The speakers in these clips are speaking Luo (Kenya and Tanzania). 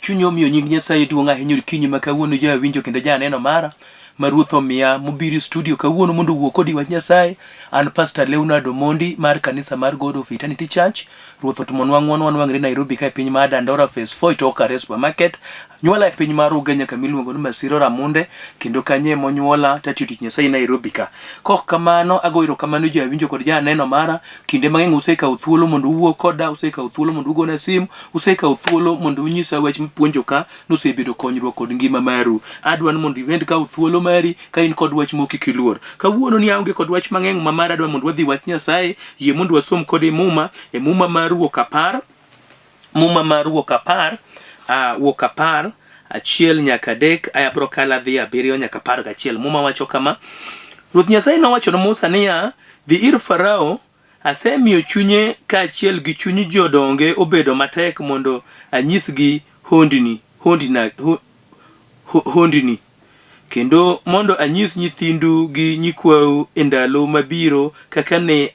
Chunye omiyo nying Nyasaye duong' ahinya okinyi ma kawuono ja winjo kendo ja neno mara ma Ruoth omiya mobiro studio kawuono mondo owuo kodi wach Nyasaye. An Pastor LEONARD Mondi mar kanisa mar God of Eternity Church. Ruoth otumonwa ng'wono wanwang're Nairobi ka piny mar Dandora Phase 4 Itoka Supermarket. Nyuola e piny mar Ugenya kamiluongo ni Masiro Ramunde kendo kanye monyuola tatiyo tich Nyasaye Nairobi ka. Kok kamano ago erokamano ja winjo kod ja neno mara kinde mang'eny usekawo thuolo mondo uwuo koda, usekawo thuolo mondo ugona simu, usekawo thuolo mondo unyisa wach mpuonjo ka nosebedo konyruok kod ngima maru. Adwan mondo iwend kawo thuolo mari ka in kod wach moko kiluor. Kawuono ni aonge kod wach mang'eny ma mara adwa mondo wadhi wach Nyasaye, yie mondo wasom kode muma mar Wuok apar, Wuok apar achiel nyaka adek aya bro kala dhi 7 nyaka 11. Muma wacho kama: Ruoth Nyasaye nowacho ne Musa niya, dhi ir Farao, asemiyo chunye kaachiel gi chuny jodonge obedo matek mondo anyisgi hondenagi, kendo mondo anyis nyithindu gi nyikwau e ndalo mabiro kaka ne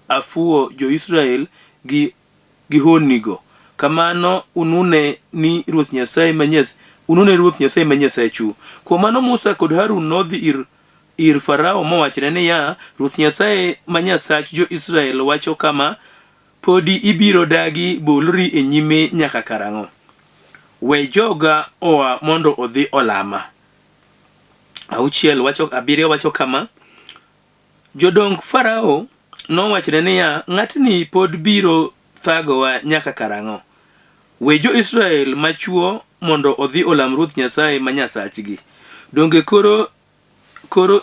afuwo jo-Israel gi honnigo. Kamano unune ni Ruoth Nyasaye ma Nyasachu. Kuom mano Musa kod Harun nodhi ir Farao mowachne niya, Ruoth Nyasaye ma Nyasach jo-Israel wacho kama: podi ibiro dagi bolri e nyime nyaka karang'o? We joga oa mondo odhi olama. 7 wacho kama: jodong Farao nowachne niya, ng'atni pod biro thagowa nyaka karang'o? We jo-Israel machuo mondo odhi olam Ruoth Nyasaye ma Nyasachgi. Donge koro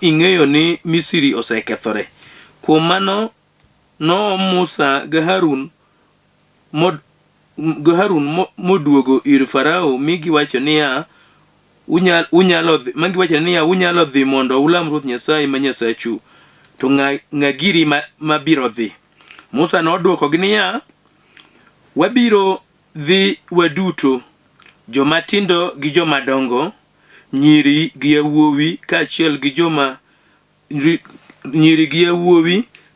ing'eyo ni Misri osekethore? Kuom mano no Musa gi Harun moduogo ir Farao mi giwacho niya, unyalo dhi mondo ulam Ruoth Nyasaye ma Nyasachu, to ng'agiri mabiro dhi. Musa nodwokogi niya, wabiro dhi waduto, jomatindo gi jomadongo, nyiri gi yawuowi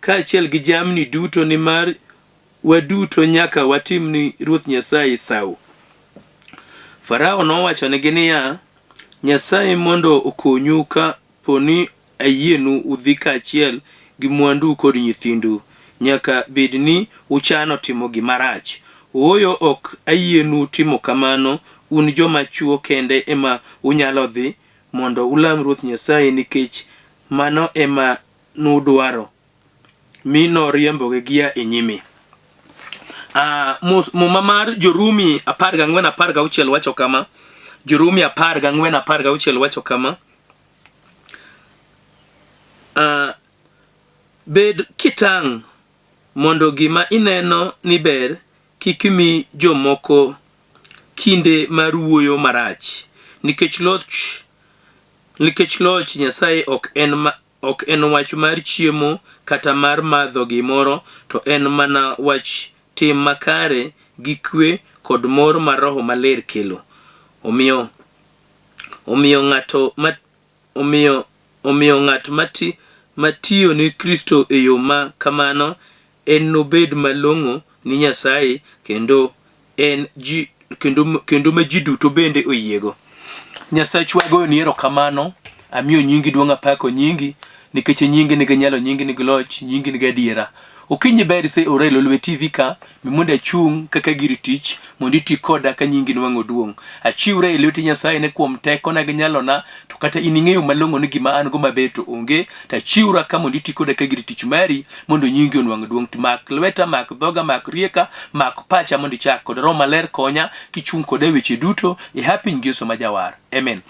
kaachiel gi jamni duto, nimar waduto nyaka watim ni Ruoth Nyasaye sawo. Farao nowachonegi niya, Nyasaye mondo okonyu ka poni ayienu udhi kaachiel gi mwandu kod nyithindu. Nyaka bed ni uchano timo gimarach. Ooyo ok ayienu timo kamano. Un joma chuo kende ema unyalo dhi mondo ulam Ruoth Nyasaye, nikech mano ema nudwaro mi noriembogi gia e nyime. Muma mar Jorumi 14:16 wacho kama: Jorumi 14:16 wacho kama: bed kitang' mondo gima ineno ni ber kik mi jomoko kinde mar wuoyo marach, nikech loch Nyasaye ok en wach mar chiemo kata mar madho gimoro, to en mana wach tim makare gi kwe kod mor ma Roho Maler kelo. Omiyo ng'at matiyo ni Kristo e yo ma kamano en nobed malong'o ni Nyasaye kendo ma ji duto bende oyiego. Nyasachwa goyo ni erokamano, amiyo nyingi duong' apako nyingi, nikech nyingi nigi nyalo, nyingi nigi loch, nyingi nigi adiera. Okinyi ber se orelo lwe TV ka mimonda chung kaka gir tich mondo iti koda ka nyingi nwang'o duong'. Achiwre e lweti Nyasaye ne kuom teko na gi nyalo na, to kata in ing'eyo malong'o ni gima an go maber to onge, to achiwra ka mondo iti koda ka gir tich mari mondo nyingi onwang' duong'. Mak lweta, mak dhoga, mak rieka, mak pacha mondo ichak kod Roho Maler konya kichung' koda weche duto e happy Ngeso ma Jawar. Amen.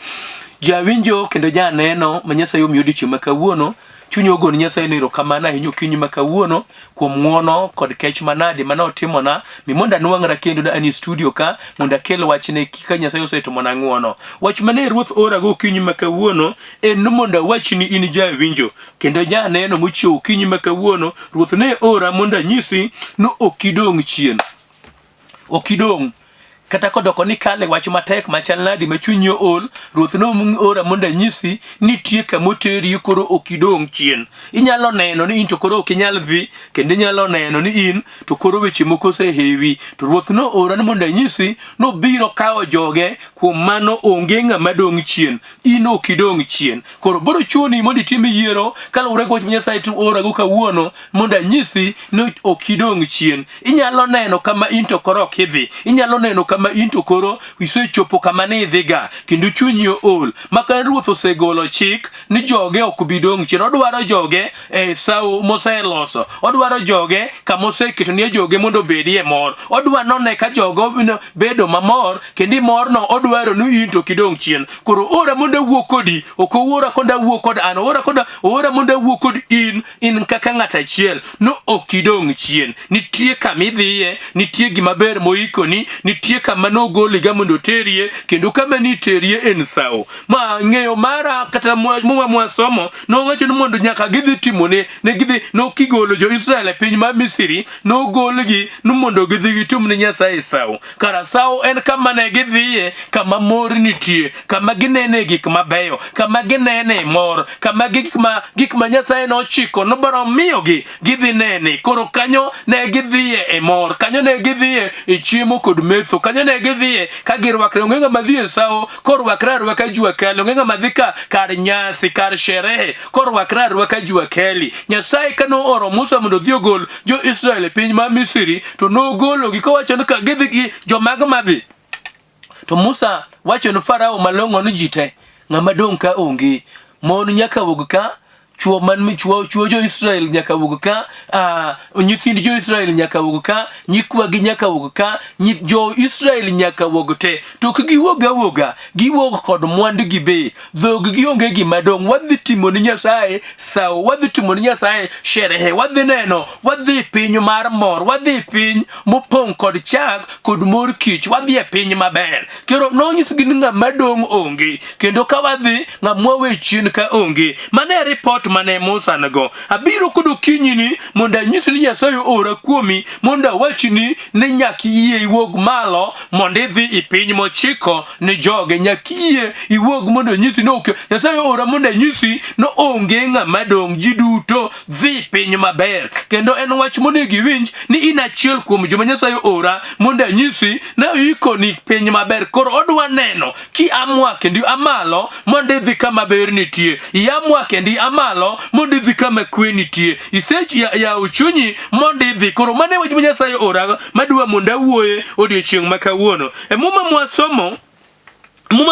Jawinjo kendo ja neno ma Nyasaye omiyo odiochieng' ma kawuono, chunye ogoni Nyasaye no erokamano ahinya okinyi ma kawuono kuom ng'wono kod kech manade manotimona mimonda nwang'ra kendo na ani studio ka mondo akel wachne kaka Nyasaye osetimona ng'wono. Wach mane Ruoth ora go okinyi ma kawuono en mondo awachni in jawinjo kendo ja neno mochiewo okinyi ma kawuono. Ruoth ne ora mondo anyisi no ok idong' chien. Ok idong' kata kodoko ni kale wach matek machal nadi ma chunyi ol, Ruoth no ora mondo anyisi nitie kamoteri koro okidong chien. Inyalo neno ni in to koro okinyal dhi, kendo inyalo neno ni in to koro weche moko osehewi, to Ruoth no ora ni mondo anyisi no biro kawo joge, kuom mano onge ng'ama dong chien, in okidong chien. Koro biro chuni mondo itim yiero kaluwore gi wach Nyasaye to ora go kawuono mondo anyisi no okidong chien. Inyalo neno kama in to koro okidhi, inyalo neno kama in to koro isechopo kama ne idhiga, kendo chunyi ol. Maka Ruoth osegolo chik ni joge ok bi dong chien. Odwaro joge sawo moseloso, odwaro joge kama oseketo ni joge mondo obedie mor. Odwa none ka jogo bedo mamor, kendo morno odwaro ni in to kidong chien. Koro ora mondo awuo kodi, ok ora konda wuo kod an, ora mondo awuo kod in kaka ng'at achiel no okidong chien. Nitie kama idhiye, nitie gima ber moikoni, nitie kama nogoliga mondo terie, kendo kama niterie en sawo. Ma ng'eyo mara kata mwasomo nowacho ni mondo nyaka gidhi timone ne gidhi no kigolo jo-Israel e piny mar Misri, nogolgi ni mondo gidhi gitum ne Nyasaye sawo. Kara sawo en kama ne gidhiye kama mor nitie, kama ginene gik mabeyo, kama ginene mor, kama gik ma Nyasaye nochiko nobaro miyogi gidhi nene. Koro kanyo ne gidhiye e mor, kanyo ne gidhiye e chiemo kod metho, kanyo ne gidhiye ka girwakre. Onge ng'ama dhi e sawo korwakre arwaka jua kali, onge ng'ama dhi kar nyasi, kar sherehe korwakre arwaka jua kali. Nyasaye kano oro Musa mondo dhi ogol jo-Israel e piny mar Misri, to nogologi kowacho ni ka gidhi gi jomag madhi. To Musa wacho ni Farao malong'o ni ji te ng'ama dong' ka onge, mon nyaka wuog ka, chuo jo-Israel nyaka wuog ka, nyithind jo-Israel nyaka wuog ka, nyikwagi nyaka wuog ka, jo-Israel nyaka wuog te. To ok giwuog awuoga, giwuog kod mwandugi be, dhog gi onge gima dong'. Wadhi timo ni Nyasaye sawo, wadhi timo ni Nyasaye sherehe, wadhi neno, wadhi piny mar mor, wadhi piny mopong' kod chak kod mor kich, wadhi e piny maber. Kero nonyisgi ni ng'ama dong' onge, kendo ka wadhi ng'ama we chien ka onge. Mane report mane Musa nago. Abiro kod okinyini mondo anyisi ni Nyasaye ora kuomi mondo awachni ni nyaka yie iwuog malo mondo idhi i piny mochiko ni joge. Nyaka yie iwuog mondo anyisi no Nyasaye ora mondo anyisi no onge ng'ama dong', ji duto dhi piny maber. Kendo en wach monego iwinj ni in achiel kuom joma Nyasaye ora mondo anyisi na ikoni piny maber. Koro odwa neno ki amwa kendo amalo mondo idhi kama ber nitie, iamwa kendo amalo mondo idhi kama kwe nitie, yawo chunyi mondo idhi. Koro mane wach ma Nyasaye ora madwa mondo awuoye odiochieng' ma kawuono. E muma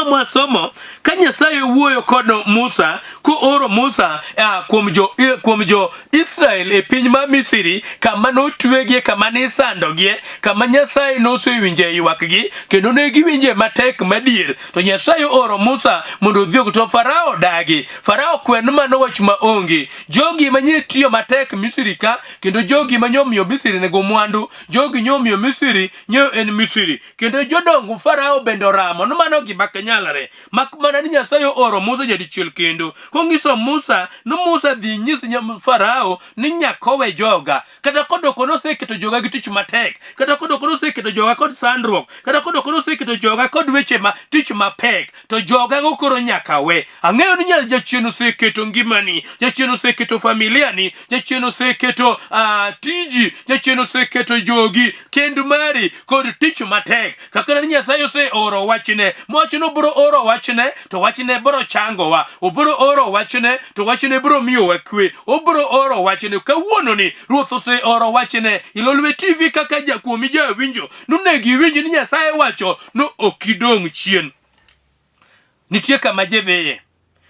mwasomo ka Nyasaye wuoyo kod Musa, ko oro Musa kuom jo-Israel e piny mar Misri, kama notwegie, kama nisandogie, kama Nyasaye nosewinje ywakgi kendo ne giwinje matek madier. To Nyasaye oro Musa mondo odhi to Farao dagi. Farao kwen mano wach maonge. Jogi manye tiyo matek Misri ka, kendo jogi manyomiyo Misri nego mwandu, jogi nyomiyo Misri nyo en Misri, kendo jodong Farao bende oramo. No mano gima kenyalare. Mana ni Nyasaye oro Musa jadichiel kendo. Kongiso Musa, no Musa dhi nyis Farao ni nyakowe joga. Kata kodoko noseketo joga gi tich matek, kata kodoko noseketo joga kod sandruok, kata kodoko noseketo joga kod weche tich mapek, to joga ngokoro nyaka we. Ang'eyo ni jachien oseketo ngimani, jachien oseketo familiani, jachien oseketo tiji, jachien oseketo jogi kendo mari kod tich matek. Kaka ni Nyasaye ose oro wachne, mochno bro oro wachne, to wachne bro changowa. Obro oro wachne, to wachne bro miyowa kwe. Obro oro wachne kawuono ni Ruoth ose oro wachne. Ilolwe TV kaka jakuomi jawinjo, nunegi winjo ni Nyasaye wacho no okidong' chien. Nitie kama jedhiye,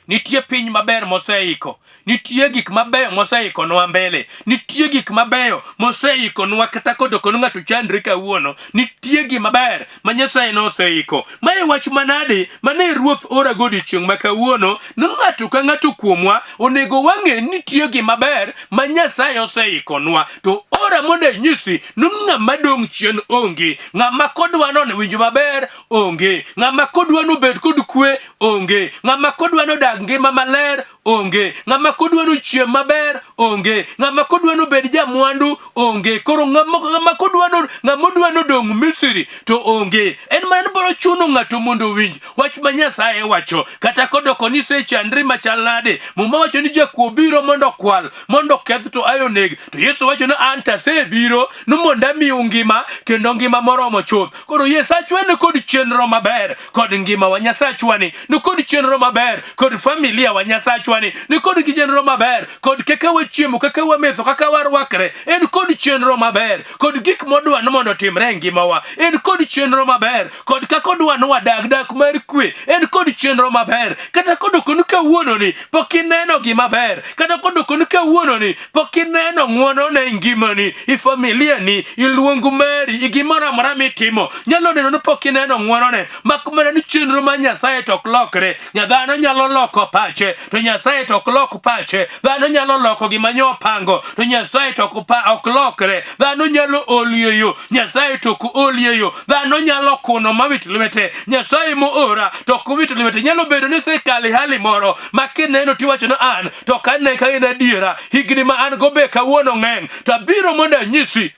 nitie piny maber moseiko, nitie gik mabeyo moseiko nwa mbele, nitie gik mabeyo moseiko nwa kata kodoko ng'ato chandre kawuono, nitie gima ber ma Nyasaye noseiko. Mae wach manade mane Ruoth ora godiochieng' ma kawuono ni ng'ato ka ng'ato kuomwa onego wang'e nitie gima ber ma Nyasaye oseiko nwa. To ora mondo anyisi ng'ama dong' chien onge, ng'ama kodwa non winjo maber onge, ng'ama kodwa no bed kod kwe onge, ng'ama kodwa no dag ngima maler onge, ng'ama kodwa no chiem maber onge, ng'ama kodwa no bed jamwandu onge. Koro ng'ama kodwa no ng'ama no dong' Misri to onge. En mana biro chuno ng'ato mondo winj wach ma Nyasaye wacho, kata kodoko ni sechandri machal nade. Muma wacho ni jakuo biro mondo kwal, mondo keth to ayo neg. To Yesu wacho ni an tasebiro ni mondo amiu ngima, kendo ngima moromo chuth. Koro Nyasachwa ni kod chenro maber kod ngima wa. Nyasachwa ni kod chenro maber kod familia wa. Nyasachwa ni kod chenro maber kod kaka wachiemo, kaka wametho, kaka warwakre. En kod chenro maber kod gik modwa no mondo timre ngima wa. En kod chenro maber kod kaka odwa no wadak mar kwe. En kod chenro maber. Kata kodoko ni kawuono ni pok ineno gima ber, kata kodoko ni kawuono ni pok ineno ng'wono ne ngimani, i familia ni, i luongo mari, i gimoro amora mitimo nyalo neno ni pok ineno ng'wono ne. Mak mana ni chenro ma Nyasaye to ok lokre. Dhano nyalo loko pache to Nyasaye to ok lok pache. Dhano nyalo loko gima nyo pango to Nyasaye to ok lokre. Dhano nyalo olie yo, Nyasaye to ok olie yo. Dhano nyalo kuno mawit lwete, Nyasaye mo ora to ok wit lwete. Nyalo bedo ni sekali hali moro makineno tiwacho no an to kane ka en adiera, higni ma an go be kawuono ng'eny, to abiro mondo anyisi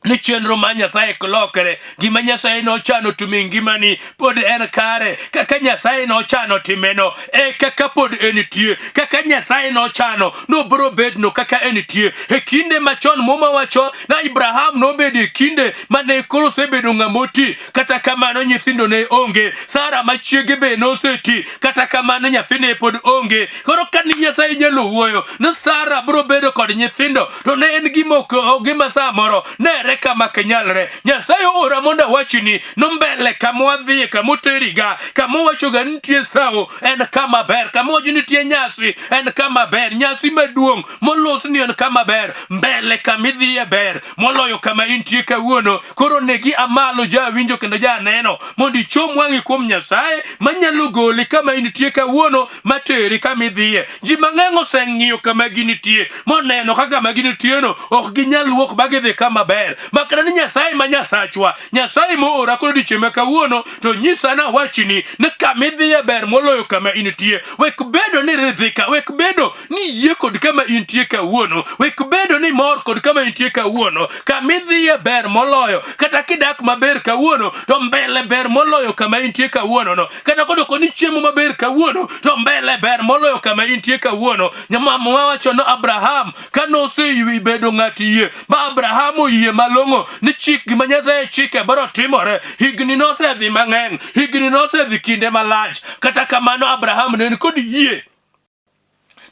ni chenro ma Nyasaye kolokre. Gima Nyasaye no chano tumi ngimani pod en kare. Kaka Nyasaye no chano timeno kaka pod enitie. Kaka Nyasaye no chano no bro bedno kaka enitie. E kinde machon muma wacho na Abraham no bedi kinde mane koro sebedo ng'amoti, kata kamano nyithindo ne onge. Sara machiege be no seti, kata kamano nyathine pod onge. Koro kani Nyasaye nyalo wuoyo na Sara bro bedo kod nyithindo, to ne en gima samoro ne kama kenyalre. Nyasaye ora mondo wachini no mbele kama wadhie, kama oteriga, kama wachoga nitie sao en kama ber, kama wacho nitie nyasi en kama ber, nyasi maduong' molos ni en kama ber. Mbele kama idhie ber moloyo kama intie kawuono. Koro negi amalo ja winjo kendo ja neno mondo ichom wang'i kuom Nyasaye manyalo goli kama intie kawuono materi kama idhie. Ji mang'eny oseng'iyo kama ginitie moneno kaka kama ginitie no ok ginyal wuok bagidhi kama ber. Makana ni Nyasaye ma Nyasachwa, Nyasaye mo ora kod dicheme kawuono to nyisa na wachini ni kama idhie ber moloyo kama intie. Wek bedo ni rizika, wek bedo ni yie kod kama intie kawuono, wek bedo ni mor kod kama intie kawuono. Kama idhie ber moloyo, kata kidak maber kawuono to mbele ber moloyo kama intie kawuono no. Kata kodoko ni chiemo maber kawuono to mbele ber moloyo kama intie kawuono. Nyamama wacho no Abraham kano seywi bedo ng'ati yie, ma Abraham oyie malong'o ni chik gima Nyasaye chike biro timore. Higni nosedhi mang'eny, higni nosedhi kinde malach, kata kamano Abraham ne kod yie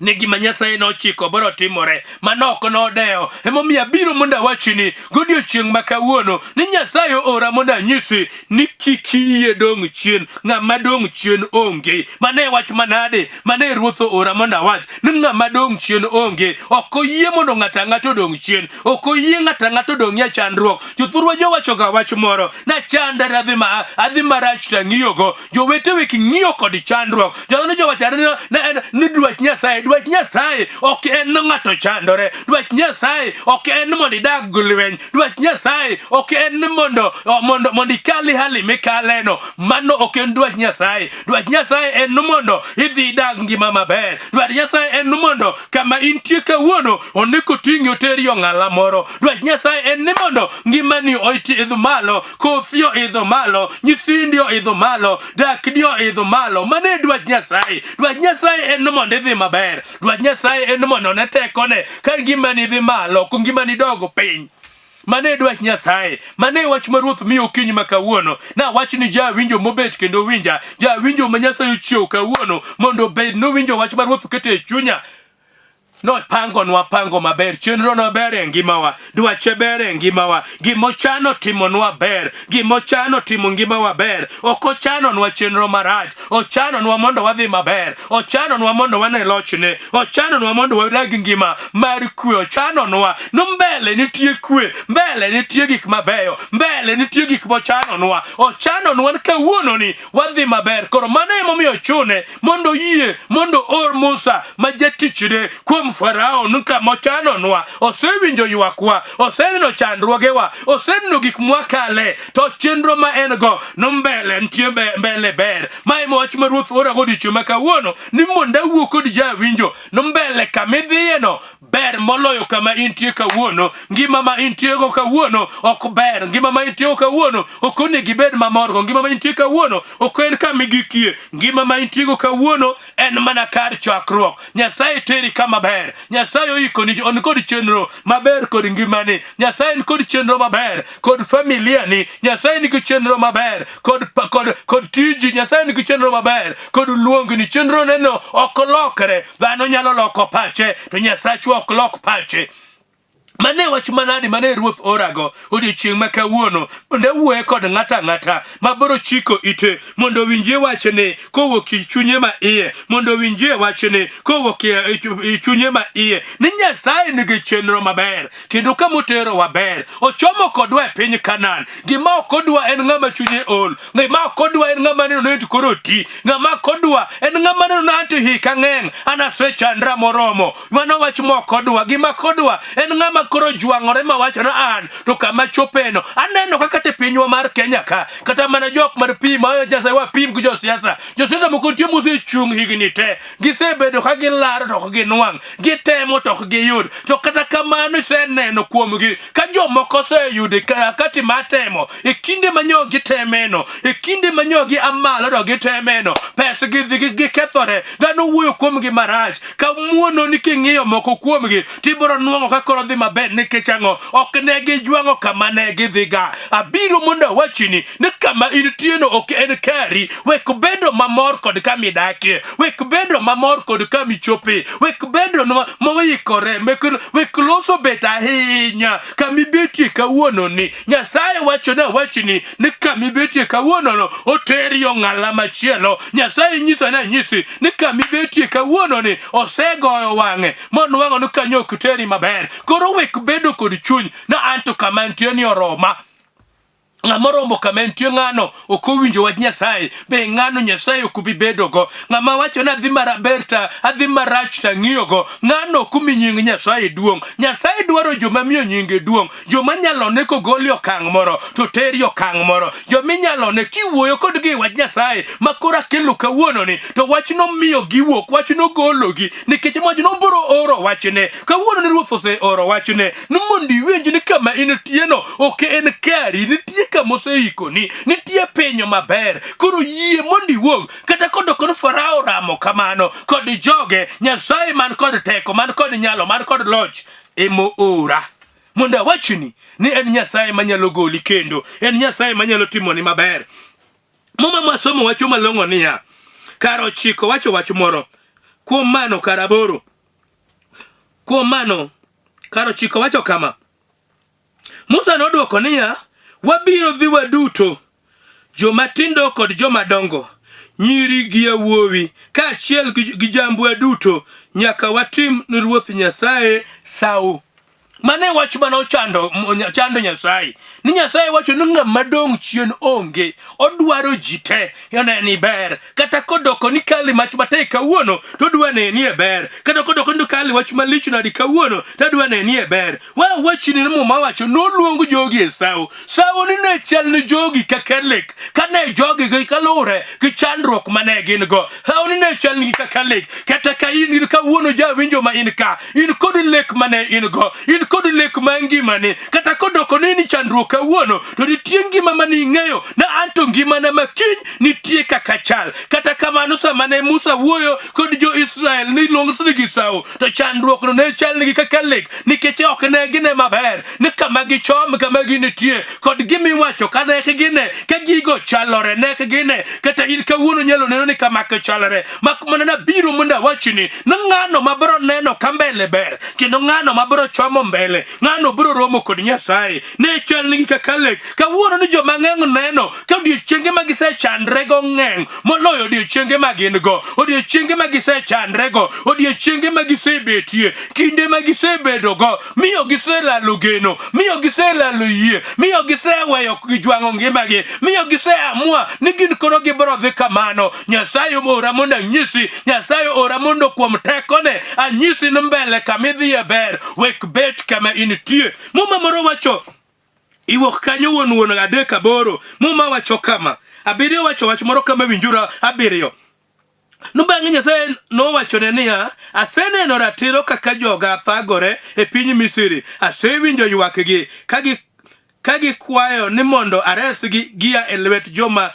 ni gima Nyasaye nochiko biro timore manok nodeo. Emomiyo abiro mondo awachini godiochieng' ma kawuono ni Nyasaye ora mondo anyisi ni kik iyie dong' chien. Ng'ama dong' chien onge. Mane wach manade? Mane Ruoth ora mondo awach ni ng'ama dong' chien onge. Ok oyie mondo ng'ata ng'ato odong' chien, ok oyie ng'ata ng'ato odong' ya chandruok. Jothurwa jowachoga wach moro na chandra adhi marach tang'iyogo. Jowete wek ng'iyo kod chandruok. Jono jowachare ni dwach Nyasaye, dwach Nyasaye ok en ng'ato chandore. Dwach Nyasaye ok en mondo idag gulweny. Dwach Nyasaye ok en mondo ikali hali mikaleno. Mano ok en dwach Nyasaye. Dwach Nyasaye en mondo idhi idag ngima maber. Dwach Nyasaye en mondo kama intie kawuono oneko ting'i oteri ong'ala moro. Dwach Nyasaye en ni mondo ngimani oiti idho malo, kothi idho malo, nyithindi idho malo, dakni idho malo. Mane dwach Nyasaye. Dwach Nyasaye en mondo idhi maber. Dwach Nyasaye en mondo ne tekone ka ngimani dhi malo, ko ngimani dogo piny. Mane dwach Nyasaye. Mane wach ma Ruoth miyo okinyi ma kawuono. Na wach ni ja winjo mobet kendo winja, ja winjo ma Nyasaye ochiew kawuono mondo bed no winjo wach ma Ruoth kete chunya. No pango maber, chenro no ber e ngimawa, dwache ber e ngimawa, gimochano timo nwa ber, gimochano timo ngimawa ber. Okochano nwa chenro marach, ochano nwa mondo wadhi maber, ochano nwa mondo wane lochne, ochano nwa mondo wadag ngima mar kwe, ochano nwa no mbele nitie kwe, mbele nitie gik mabeyo, mbele nitie gik mochano nwa, ochano nwa kawuono ni wadhi maber. Koro mane emomiyo chune mondo yie mondo or Musa ma jatichne kuom kuom Farao nuka mochano nwa osewinjo ywakwa oseneno chandruogewa oseneno gik mwakale to chenro ma en go no mbele ntie mbele ber mai moch ma Ruoth ora go dicho makawuono ni monda wuok kod jawinjo no mbele kamidhiye no ber moloyo kama intie kawuono ngima ma intie go kawuono ok ber ngima ma intie go kawuono ok onegi bed mamor go ngima ma intie kawuono ok en kamigikie ngima ma intie go kawuono en mana kar chakruok Nyasaye teri kama ber Nyasaye oikoni on kod chenro maber kod ngimani Nyasaye en kod chenro maber kod familia ni Nyasaye ni chenro maber kod tiji Nyasaye ni chenro maber kod luongni chenro neno ok lokre dhano nyalo loko pache to Nyasaye ok lok pache mane wach manadi mane Ruoth orago odiochieng' makawuono mondo wuoye kod ng'ata maboro chiko ite mondo winjie wachne kowuok e chunye ma iye mondo winjie wachne kowuok e chunye ma iye ni Nyasaye nigi chenro maber kendo kamotero waber ochomo kodwa e piny Kanaan gima ok odwa en ng'ama chunye ol gima ok odwa en ng'ama neno ni koro ti ng'ama ok odwa en ng'ama neno ni anto hika ng'eng anasechandra moromo mano wach mok odwa gima kodwa en ng'ama koro jwang'ore mawacho na an to kama chopeno aneno kaka te pinywa mar Kenya ka kata mana jok mar pim ma Nyasaye wapim gi josiasa moko tie mosechung' higni te gisebedo ka gilaro to ok ginwang' gitemo to ok giyud to kata kamano iseneno kuomgi ka jomoko seyude kati matemo e kinde manyo gitemeno e kinde manyo gi amalo to gitemeno pesa gikethore dhano wuoyo kuomgi marach ka muono ni king'iyo moko kuomgi tibiro nwang'o ka koro dhi maber nikech ang'o ok ne gijwang'o kama ne gidhiga abiro mondo wachini ni kama intieno ok en kari wek bedo mamor kod kamidakie wek bedo mamor kod kamichope wek bedo moikore wek loso bet ahinya kamibetie kawuono ni Nyasaye wachona wachini ni kamibetie kawuono no oteri yo ng'ala machielo Nyasaye nyiso na nyisi ni kamibetie kawuono ni osegoyo wang'e monwang'o ni kanyo ok teri maber koro wek bedo kod chuny na anto kama ntie ni oroma ng'amoromo kama ntie ng'ano ok owinjo wach Nyasaye be ng'ano Nyasaye ok bi bedo go ng'ama wacho na adhi maraber ta adhi marach ta ng'iyo go ng'ano ok mi nying Nyasaye duong' Nyasaye dwaro joma miyo nyinge duong' joma nyalo ne kogoli okang' moro to teri okang' moro joma nyalo ne kiwuoyo kod gi wach Nyasaye makora kelo kawuono ni to wach no miyo giwuok wach no gologi nikech wach no biro oro wachne kawuono ni Ruoth ose oro wachne ni mondo iwinj ni kama intieno ok en kari nitie kamoseikoni nitie penyo maber koro yie mondo iwuog kata kod Farao ramo kamano kod joge Nyasaye man kod teko man kod nyalo man kod loch emo ora mondo wachni ni en Nyasaye manyalo goli kendo en Nyasaye manyalo timoni maber moma masomo wacho malong'o niya karo chiko wacho wach moro kuom mano karaboro kuom mano karo chiko wacho kama Musa nodwoko niya wabiro dhi waduto jomatindo kod jomadongo nyiri gi yawuowi kaachiel gi jambwa duto nyaka watim ni Ruoth Nyasaye sawo mane wach mano chando Nyasaye ni Nyasaye wacho ni ng'ama dong' chien onge odwaro jite yoneni ber kata kodoko ni kali mach matek kawuono to dwane ni e ber kata kodoko ni kali wach malich nadi kawuono to dwane ni e ber wachini mo mawacho no luongo jogi e sawo ni ne chal ni jogi kakalek kane jogi gi kalure gi chandruok mane gin go sawo ni ne chal ni kakalek kata ka in kawuono jawinjo ma in ka in kod lek mane in go in kod lek mangimani kata kodoko ni chandruok kawuono to nitie ngima mani ng'eyo na anto ngima na makiny nitie kaka chal kata kamano sama ne Musa wuoyo kod jo-Israel ni long'sni gi sawo to chandruok no ne chal nigi kaka lek nikech ok ne gine maber ni kama gichom kama ginitie kod gimiwacho ka nek gine ka gigo chalore nek gine kata in kawuono nyalo neno ni kama chalore mak mana biro mondo wachni na ng'ano mabiro neno ka mbele ber kendo ng'ano mabiro chomo mbele mbele ng'ano biro romo kod Nyasaye ne chal nigi kaka lek kawuono ni joma ng'eng neno ka odiochienge ma gisechandrego ng'eng moloyo odiochienge ma gin go odiochienge ma gisechandrego odiochienge ma gisebetie kinde ma gisebedo go miyo giselalo geno miyo giselalo yie miyo giseweyo gijwang'o ngimagi miyo giseamua ni gin koro gibiro dhi kamano. Nyasaye ora mondo anyisi Nyasaye ora mondo kuom tekone anyisi ni mbele kamidhiye ber wek bet kama intie. Muma moro wacho Wuok kanyo wuon 3:8 muma wacho kama abiriyo wacho wach moro kama winjura abiriyo. Bang'e Nyasaye nowachone niya, aseneno ratiro kaka joga thagore e piny Misri, asewinjo ywakgi ka gikwayo ni mondo aresgi gia e lwet joma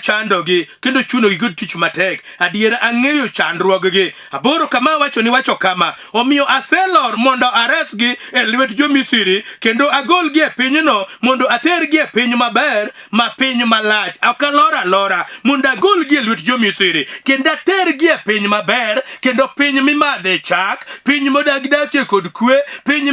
chandogi kendo chunogi gi tich matek. Adiera ang'eyo chandruoggi. 8 kama wacho kama, omiyo aselor mondo aresgi e lwet jo-Misri kendo agolgi e pinyno mondo atergi e piny maber ma piny malach. Ok alora mondo agolgi e lwet jo-Misri kendo atergi e piny maber kendo piny mimadhe chak, piny modagdakie kod kwe, piny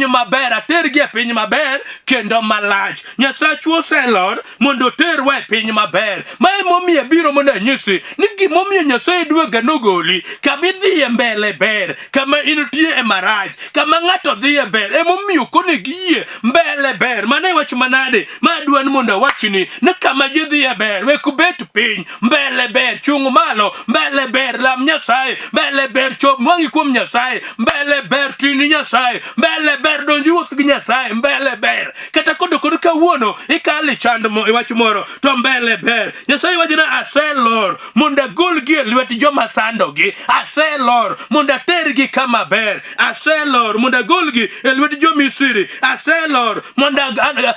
maber atergi e piny maber kendo malach. Nyasachu oselor mondo terwa e piny maber. Mae momiyo biro mondo anyisi ni gimomiyo Nyasaye dwega nogoli kama idhiye mbele ber, kama intie e marach, kama ng'ato dhiye ber emomiyo konegi yie mbele ber. Mane wach manade ma dwan mondo awachni ni kama ji dhiye ber wek bet piny mbele ber, chung malo mbele ber, lam Nyasaye mbele ber, chop mwangi kuom Nyasaye mbele ber, tini Nyasaye mbele ber, donji wuoth gi Nyasaye mbele ber. Kata kodokoro kawuono ikali chand mo wach moro to mbele ber. Nyasaye wachna aselor mondo agolgi e lwet joma sandogi, aselor mondo atergi kama ber, aselor mondo agolgi e lwet jo-Misri, aselor mondo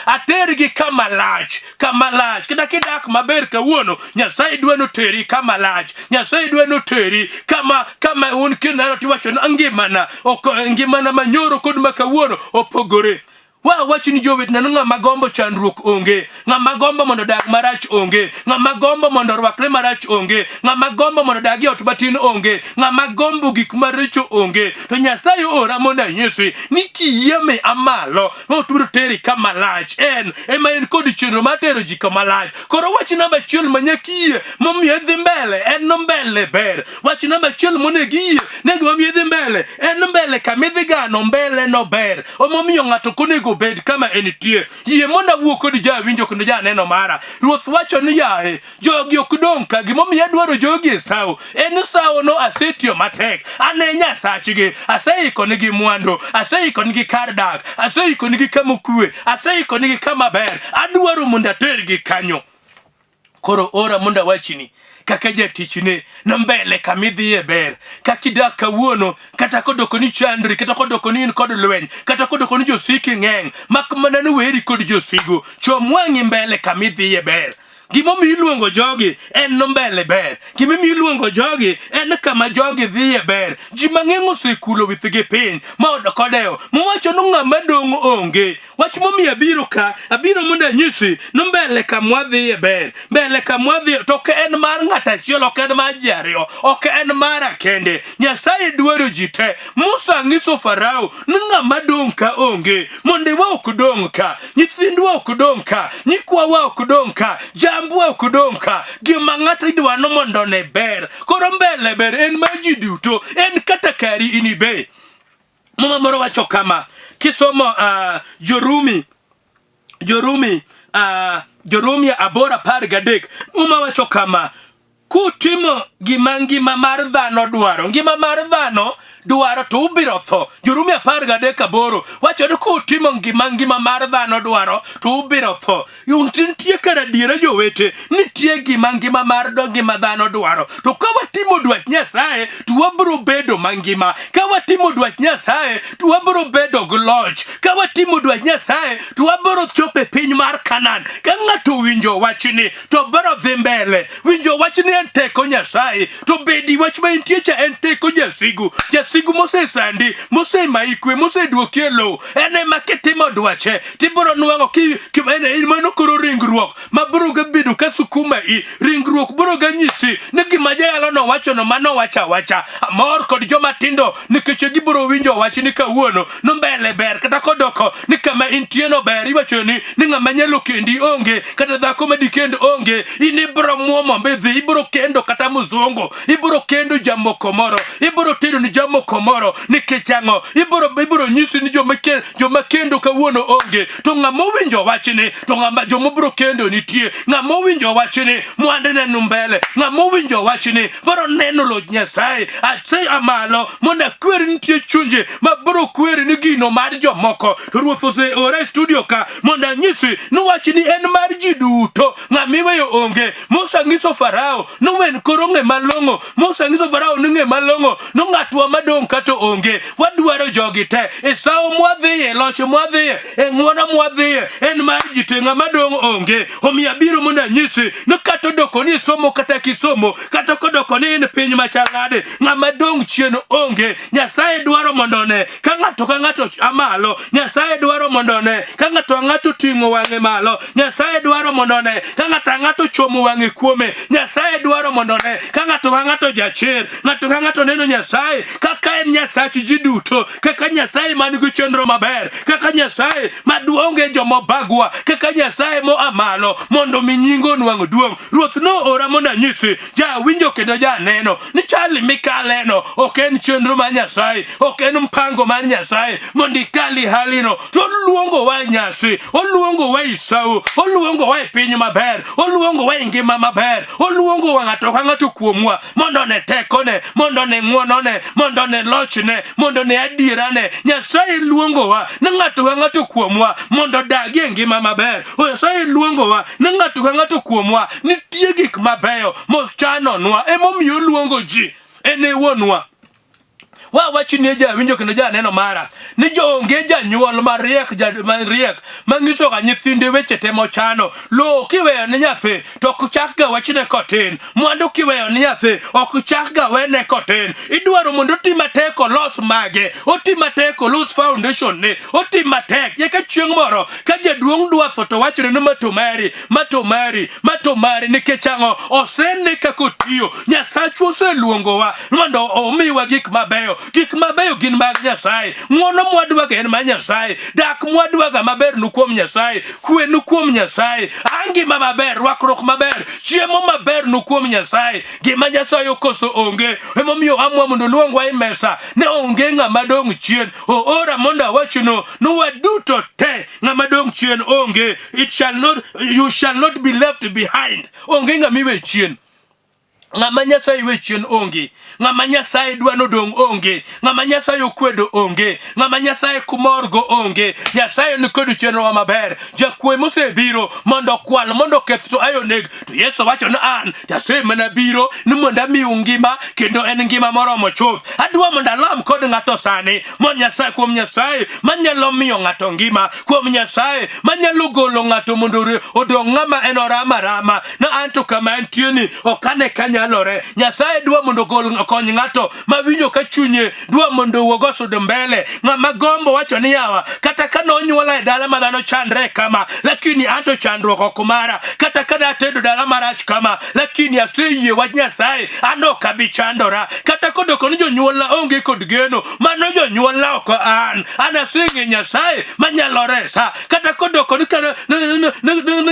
atergi kama lach. Kata kidak maber kawuono Nyasaye dwano teri kama lach. Nyasaye dwano teri kama un kineno tiwacho na ngimana manyoro kod makawuono opogore. Wachni jowetna ni ng'ama gombo chandruok onge, ng'ama gombo mondo dag marach onge, ng'ama gombo mondo rwakre marach onge, ng'ama gombo mondo dag ot matin onge, ng'ama gombo gik maricho onge. To Nyasaye ora mondo anyisi ni kiyeme amalo moturo teri kama lach. Ema en kod chenro mar tero ji kama lach. Koro wach namba 1 manyakie momiyo dhi mbele en no mbele ber. Wach namba 1 monegie nego momiyo dhi mbele en mbele kamidhi gano mbele no ber. Omomiyo ng'ato konego bed kama enitie. Yie mondo awuo kod jawinjo kendo janeno mara. Ruoth wacho ni yae jogi ok dong' ka gimomiyo adwaro jogi e sawo. En sawo no asetiyo matek. Ane Nyasachgi. Aseikonegi mwandu. Aseikonegi kar dak. Aseikonegi kama okwe. Aseikonegi kama ber. Adwaro mondo atergi kanyo. Koro ora mondo awachni kaka jatichne na mbele kamidhiye ber. Kakidak kawuono kata kodoko ni chandri, kata kodoko ni in kod lweny, kata kodoko ni josiki ng'eng, mak mana ni weri kod josigo, chom wang'i mbele kamidhiye ber. Gimomiyo iluongo jogi en no mbele ber. Gimomiyo iluongo jogi en kama jogi dhiye ber. Ji mang'eny osekulo withgi piny ma odokodewo mowacho ni ng'ama dong' onge. Wach momiyo abiro mondo anyisi ni mbele kama wadhiye ber. Mbele kama wadhiye to ok en mar ng'at achiel, ok en mar ji ariyo, ok en mara kende. Nyasaye dwaro ji te. Musa ng'iso Farao ni ng'ama dong' ka onge. Mondewa ok dong' ka, nyithindwa ok dong' ka, nyikwawa ok dong' ka, ambua kudonka gima ng'ato idwano mondo ne ber. Koro mbele ber en ma ji duto, en kata kari inibe. Mama moro wacho kama kisomo Jorumi 8:13 mama wacho kama kutimo ngima mar dhano dwaro, ngima mar dhano dwaro to ubiro tho. Jorumi 13:8 wacho ni kutimo ngima mar dhano dwaro to ubiro tho. Nitie kar adiera jowete, nitie ngima mar ngima dhano dwaro. To ka watimo dwach Nyasaye to wabiro bedo mangima. Ka watimo dwach Nyasaye to wabiro bedo gi loch. Ka watimo dwach Nyasaye to wabiro chopo e piny mar Kanaan. Ka ng'ato winjo wachni to biro dhi mbele. Winjo wachni en teko Nyasaye. Nyasaye to bedi wach ma intie cha en teko jasigu mosesandi mosemaikwe moseduoki e lowo ene ma kitimo dwache tibiro nwang'o ene mano koro ringruok ma biro ga bedo ka sukuma i ringruok biro ga nyisi ni gima jayalo nowacho no mano wacha amor kod joma tindo nikech gibiro winjo wach ni kawuono no mbele ber kata kodoko ni kama intie no ber iwacho ni ng'ama nyalo kendi onge kata dhako madikend onge ini biro muomo mbidhi ibiro kendo kata muzungu ibiro kendo jamoko moro ibiro tedo ni jamoko moro nikech ang'o ibiro nyisi ni joma kendo kawuono onge to ng'ama winjo wachni to ng'ama joma biro kendo nitie ng'ama winjo wachni mwande nenu mbele ng'ama winjo wachni biro neno lo Nyasaye ase amalo monda kweri nitie chunje ma biro kweri ni gino mar jomoko to Ruoth ore studio ka monda nyisi no wachni en mar ji duto ng'ama iweyo onge Musa ngiso Farao no wen koro ng'e malong'o Musa ngiso Farao ni ng'e malong'o no ng'atwa madong kato onge wadwaro jogi te e sawo mwadhiye loch mwadhiye e ng'wono mwadhiye en mar ji te ng'ama dong onge omiyo abiro monda nyisi no kata doko ni somo kata kisomo kata kodoko ni en piny machal nade ng'ama dong chien onge Nyasaye dwaro mondo ne ka ng'ato amalo Nyasaye dwaro mondo ne ka ng'ato ting'o wang'e malo Nyasaye dwaro mondo ne ka ng'ato chomo wang'e kuome Nyasaye dwaro mondo ne ka ng'ato jachir ng'ato neno Nyasaye kaka en Nyasach ji duto kaka Nyasaye man gi chenro maber kaka Nyasaye maduonge jomo bagwa kaka Nyasaye mo amalo mondo mi nyingo nwang' duong' Ruoth no ora mondo nyisi ja winjo kendo ja neno ni chali mikaleno ok en chenro mar Nyasaye ok en mpango mar Nyasaye mondo ikali halino to luongo wa nyasi oluongo wa isau oluongo wa piny maber oluongo wa ngima maber oluongo wa ng'ato kuomwa mondo ne tekone mondo ne ng'wonone mondo ne lochne mondo ne adierane Nyasaye luongo wa ne ng'ato kuomwa mondo dagie ngima maber Nyasaye luongo wa ne ng'ato kuomwa nitie gik mabeyo mochanonwa emomiyo luongo ji ene wonwa wachni ja winjo kendo ja neno mara ni jonge janyuol mariek mangiso ga nyithinde weche temo chano lo kiweyo ne nyathi to ok chak ga wachne kotin mwandu kiweyo ne nyathi ok chak ga wene kotin idwaro mondo timatek los mage otimatek los foundation ne otimatek yeka chieng' moro ka jaduong' dwa tho to wachne no matomari nikech ang'o osene kakotiyo Nyasachu oseluongowa mondo omiwa gik mabeyo gin mag Nyasaye ng'wono mwadwaga en ma Nyasaye dak mwadwaga maber nukuom Nyasaye kwe nukuom Nyasaye ngima maber rwakruok maber chiemo maber nukuom Nyasaye gima Nyasaye okoso onge emomiyo amwa mondo luongwa e mesa ne onge ng'ama dong' chien ora mondo awachno no waduto te ng'ama dong' chien onge you shall not be left behind onge ng'ama iwe chien ng'ama Nyasaye we chien onge ng'ama Nyasaye dwano dong' onge ng'ama Nyasaye okwedo onge ng'ama Nyasaye kumorgo onge Nyasaye ni kod chenro maber jakwe mosebiro mondo kwal mondo keth to ayoneg to Yesu wacho na an jasemana biro ni mondo amiu ngima kendo en ngima moromo chuth adwa mondo alam kod ng'ato sani mon Nyasaye kuom Nyasaye manyalo miyo ng'ato ngima kuom Nyasaye manyalo golo ng'ato mondo odong' ng'ama en rama na anto kama antieni okane kanyalore Nyasaye dwa mondo gol kony ng'ato mawinjo ka chunye dwa mondo wuogo sudo mbele ng'ama gombo wacho ni yawa kata kana onyuola e dala ma dhano chandre kama lakini anto chandruok ok mara kata kana tedo dala marach kama lakini aseyie wach Nyasaye ando kabi chandora kata kodoko ni jonyuolna onge kod geno mano jonyuolna ok an aseng'e Nyasaye manyalo resa kata kodoko ni kana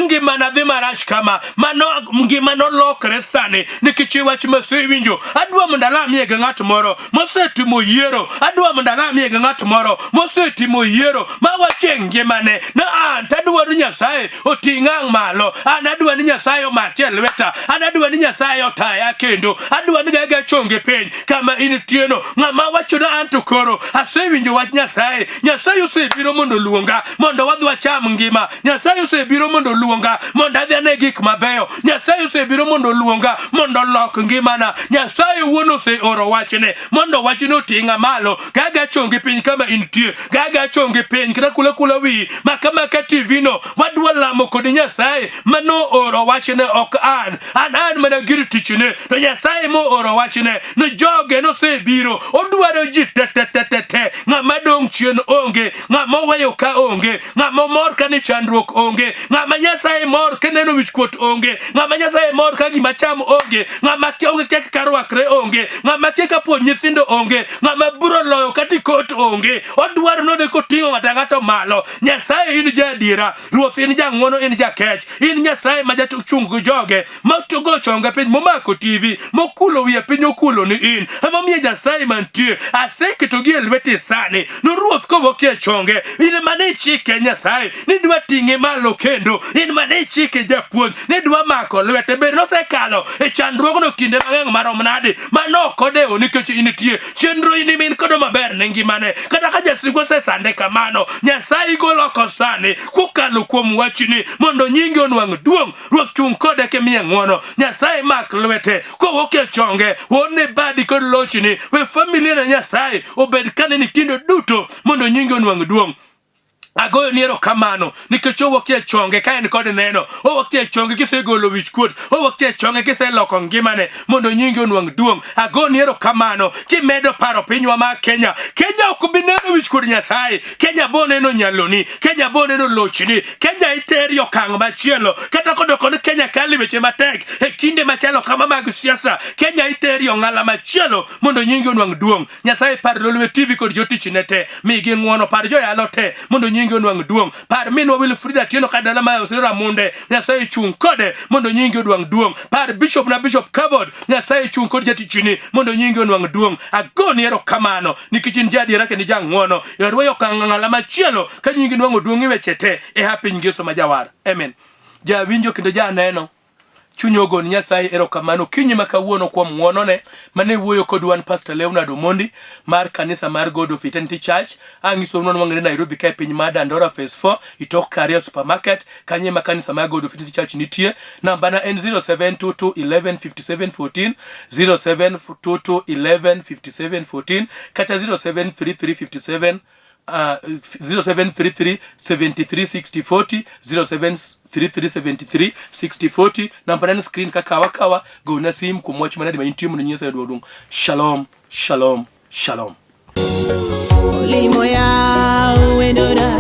ngima na dhi marach kama mano ngima no lokre sani nikech wach masewinjo adwa mondo alamie ga ng'at moro mosetimo yiero adwa mondo alamie ga ng'at moro mosetimo yiero ma wache ngimane na an tadwaro Nyasaye oting'ang' malo an adwa ni Nyasaye omake lweta an adwa ni Nyasaye otaya kendo adwa ni gaga chonge piny kama intieno ng'ama wacho na an to koro asewinjo wach Nyasaye osebiro mondo luonga mondo wadhi wacham ngima Nyasaye osebiro mondo luonga mondo adhi ane gik mabeyo Nyasaye osebiro mondo luonga mondo olok ngimana. Nyasaye wuono se oro wachne mondo wachno tinga malo gaga chonge piny kama intie gaga chonge piny kata kula wi makama ka TV no wadwa lamo kod Nyasaye mano oro wachne ok an mana gir tichne to Nyasaye mo oro wachne no joge no se biro odwaro ji te ng'ama dong chien onge ng'ama weyo ka onge ng'ama mor ka ni chandruok onge ng'ama Nyasaye mor ka neno wichkuot onge ng'ama Nyasaye mor ka gima cham onge ng'ama onge kek karwakre onge ng'ama keka po nyithindo onge ng'ama buro loyo kati kot onge odwaro node koting'o ng'ato malo. Nyasaye in jadiera, Ruoth in jang'wono, in jakech, in Nyasaye ma jachung joge matugo chonga piny momako TV mokulo wiye piny okulo ni in emomiyo Nyasaye mantie aseketogi e lweti sani no Ruoth kowokie chonge in mane chike Nyasaye ni dwa ting'e malo kendo in mane chike japuonj ni dwa mako lwete ber nosekalo e chandruogno kinde mang'eng marom nade manokodewo nikech initie chenro in min kodo maber ne ngimane kata ka jasigu sesande kamano Nyasaye golo kosani kukalo kuom wachni mondo nyingi onwang' duong'. Ruoth chung kode kemiye ng'wono. Nyasaye mak lwete kowokie chonge wone badi kod lochni we familia na Nyasaye obed kane ni kindo duto mondo nyingi onwang' duong'. Agoyo ni erokamano nikech owokie chonge ka en kod neno owokie chonge kisegolo wichkuot owokie chonge kiseloko ngimane mondo nyingi onwang' duong'. Agoyo ni erokamano kimedo paro pinywa ma Kenya ok bi neno wichkuot Nyasaye. Kenya bo neno nyaloni, Kenya bo neno lochni, Kenya iteri okang' machielo kata kodoko ni Kenya kali weche matek e kinde machalo kama mag siasa Kenya iteri ong'ala machielo mondo nyingi onwang' duong'. Nyasaye par lolwe TV kod jotichne te migi ng'wono par joyalo te mondo nyingi onwang' duong'. Par minwa Wilfrida Tieno kadala ma osira munde Nyasaye chung kode mondo nyingi onwang' duong'. Par Bishop na Bishop Kavod Nyasaye chung kod jatichni mondo nyingi onwang' duong'. Agoni erokamano nikech in jadiera kendo jang'wono yarwayo kang'ala machielo ka nyingi nwang'o duong' e weche te e happy Ngeso majawar. Amen. Jawinjo kendo janeno chunyo ogon Nyasaye erokamano kinyi makawuono kuom ng'wonone mane wuoyo kod wan Pastor Leonard Omondi mar kanisa mar God of Eternity Church ang'iso nono wang're Nairobi ka piny mar Dandora Phase 4 itok Career Supermarket kanye ma kanisa mar God of Eternity Church nitie. Namba na en 0722 11 57 14 0722 11 57 14 kata 0733 57 0733 73 60 40 0733 73 60 40 namba na screen kakawa go na sim kumwach manadi maintimu Nyasaye dwadung. Shalom shalom shalom. Olimo ya uendora